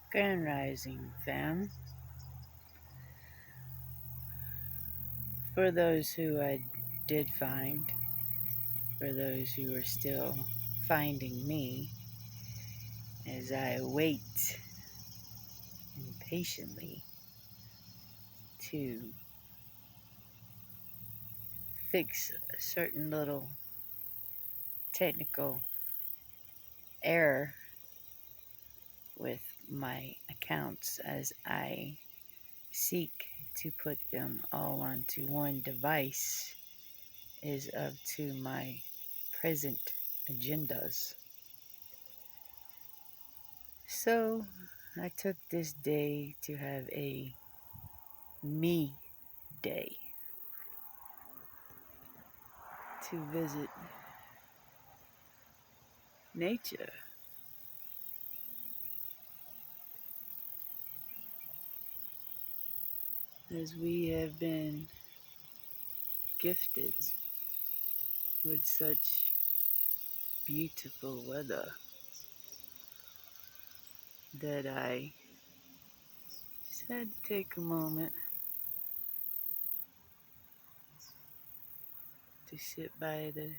Grand Rising, fam. For those who I did find, for those who are still finding me, as I wait impatiently to fix a certain little technical error with my accounts as I seek to put them all onto one device is up to my present agendas. So I took this day to have a me day to visit nature as we have been gifted with such beautiful weather that I just had to take a moment to sit by the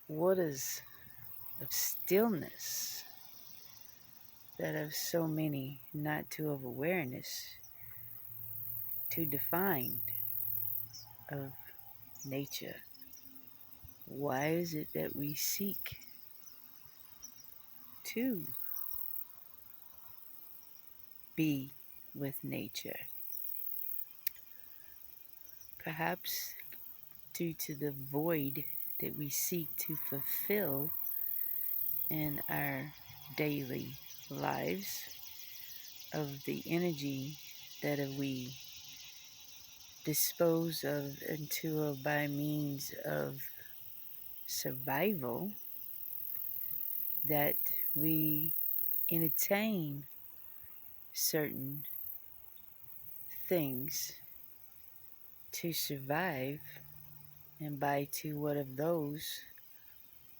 waters of stillness that have so many not to of awareness to define of nature. Why is it that we seek to be with nature? Perhaps due to the void that we seek to fulfill in our daily lives, of the energy that we dispose of into by means of survival, that we entertain certain things to survive, and by to what of those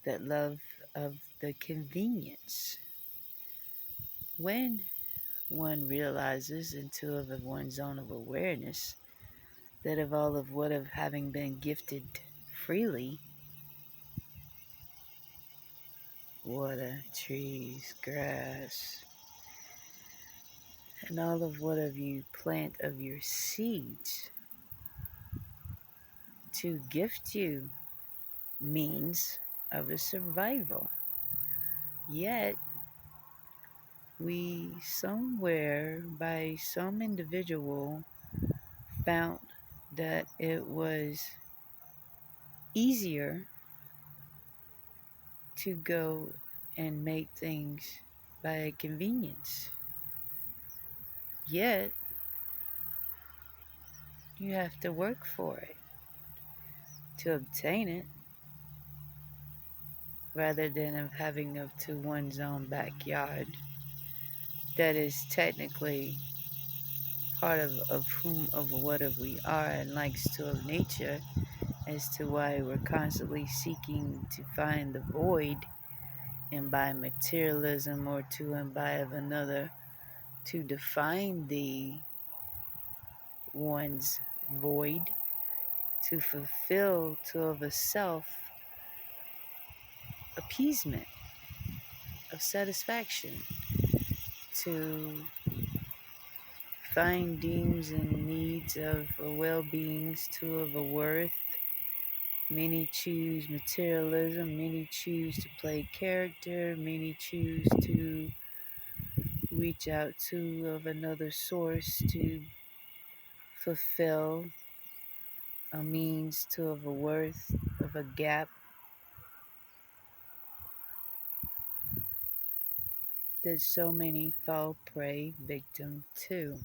that love of the convenience. When one realizes into of one's zone of awareness that of all of what of having been gifted freely, water, trees, grass, and all of what of you plant of your seeds to gift you means of a survival. Yet we somewhere by some individual found that it was easier to go and make things by convenience. Yet you have to work for it to obtain it, rather than of having of to one's own backyard that is technically part of whom of what of we are and likes to of nature, as to why we're constantly seeking to find the void and by materialism or to and by of another to define the one's void to fulfill to of a self appeasement of satisfaction, to find deems and needs of well-beings to of a worth. Many choose materialism, many choose to play character, many choose to reach out to of another source to fulfill a means to of a worth of a gap that so many fall prey victim to.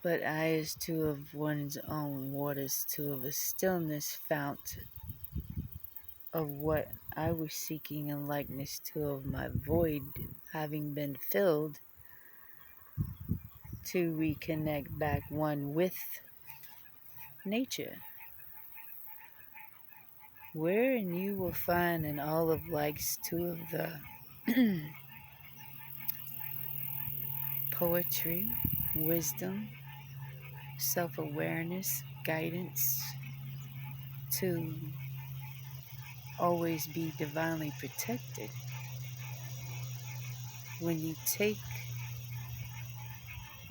But I as to of one's own waters to of a stillness fount of what I was seeking in likeness to of my void having been filled, to reconnect back one with nature. wherein you will find in all of likes two of the poetry, wisdom, self-awareness, guidance to always be divinely protected. When you take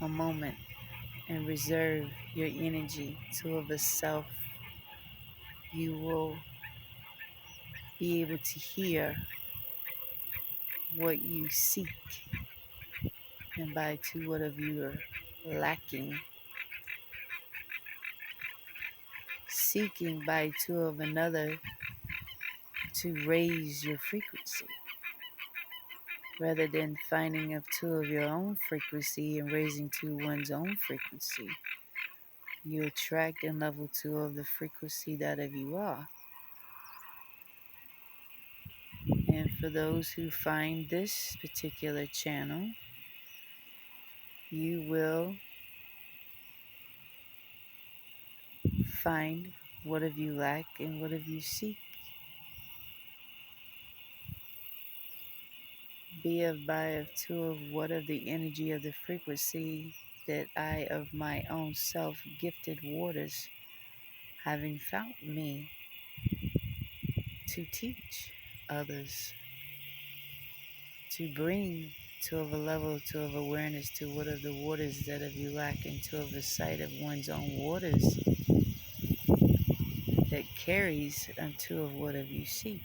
a moment and reserve your energy to of a self, you will be able to hear what you seek, and by to what of you are lacking, seeking by two of another to raise your frequency, rather than finding of two of your own frequency and raising to one's own frequency. You attract in level two of the frequency that of you are. And for those who find this particular channel, you will find what of you lack and what of you seek. Be of by of two of what of the energy of the frequency that I of my own self gifted waters, having found me to teach others, to bring to of a level to of awareness to what of the waters that of you lack, and to of a sight of one's own waters that carries unto of what of you seek.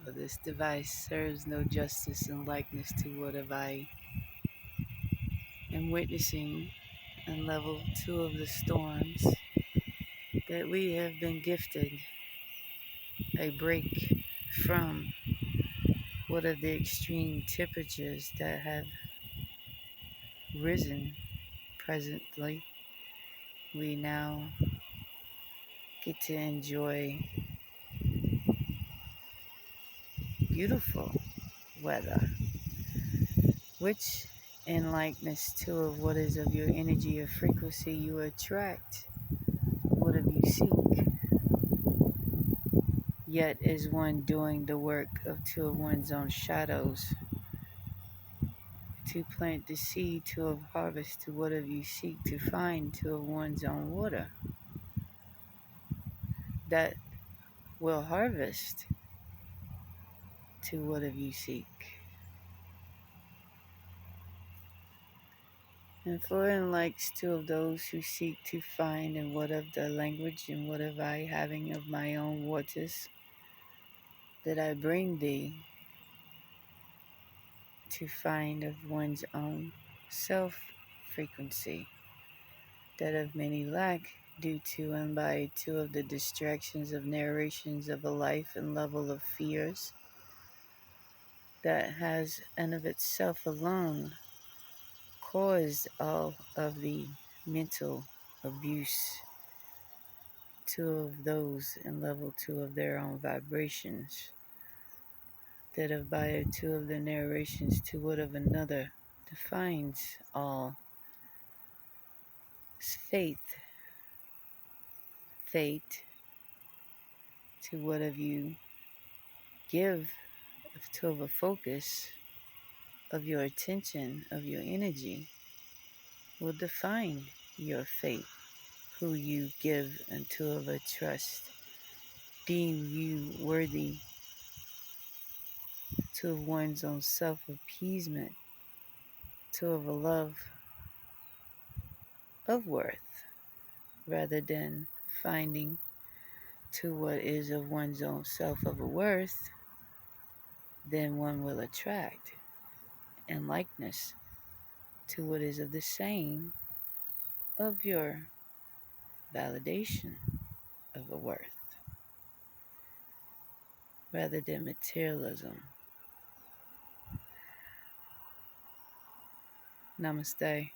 For this device serves no justice and likeness to what of I am witnessing in level two of the storms that we have been gifted a break from what are the extreme temperatures that have risen presently. We now get to enjoy beautiful weather, which in likeness to of what is of your energy or frequency, you attract what of you seek. Yet is one doing the work of two of one's own shadows to plant the seed to of harvest to what of you seek to find to of one's own water that will harvest to what of you seek. And for and likes two of those who seek to find and what of the language and what of I having of my own waters that I bring thee to find of one's own self frequency that of many lack due to and by two of the distractions of narrations of a life and level of fears that has and of itself alone caused all of the mental abuse two of those in level two of their own vibrations that of by two of the narrations to what of another defines all faith, fate to what of you give to of a focus of your attention, of your energy, will define your fate, who you give unto of a trust, deem you worthy to of one's own self-appeasement, to of a love of worth, rather than finding to what is of one's own self of a worth, then one will attract in likeness to what is of the same of your validation of a worth, rather than materialism. Namaste.